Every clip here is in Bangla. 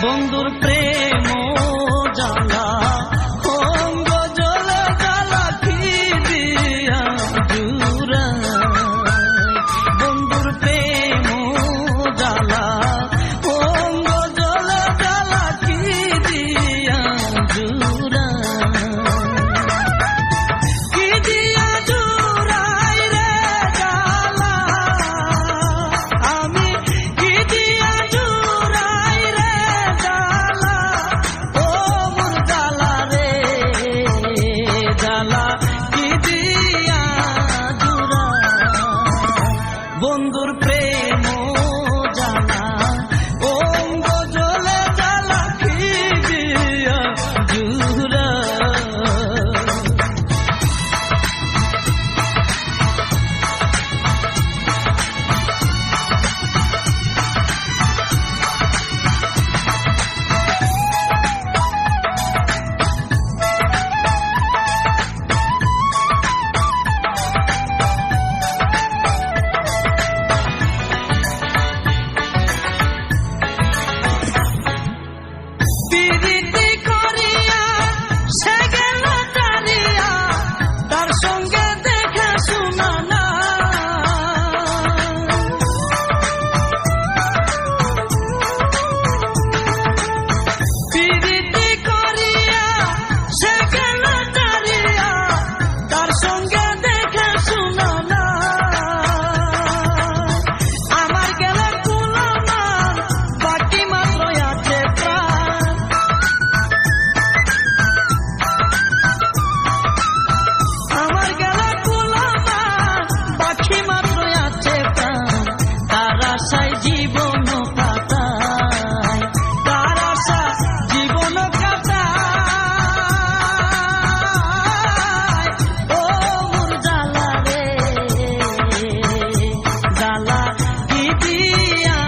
বন্ধুর প্রেম জ্বালা অঙ্গ জ্বলে জ্বালা কি দিয়া জুড়াই। বন্ধুর প্রেম জ্বালা অঙ্গ জ্বলে জ্বালা কি দিয়া জুড়াই। কি দিয়া জুড়াই রে জ্বালা আমি, কি দিয়া জুড়াই রে জ্বালা ও মোর জ্বালা রে জ্বালা কি দিয়া জুড়াই। বন্ধুর প্রেম জ্বালা অঙ্গ জ্বলে জ্বালা কি দিয়া জুড়াই। পিরিতি করিয়া সে গেল তারিয়া, তার সঙ্গে দেখা শোনা না। পিরিতি করিয়া সে গেল তারিয়া, তার সঙ্গে দেখা শোনা না। আমার গেল কুলানা বাকি মাত্র আছে প্রাণ। আমার গেল কুলানা বাকি মাত্র আছে প্রাণ। তার আশায় জীবন কাটাই, তার আশা জীবন কাটাই। ও মোর জ্বালা রে জ্বালা কি দিয়া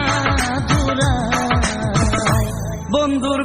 জুড়াই। বন্ধুর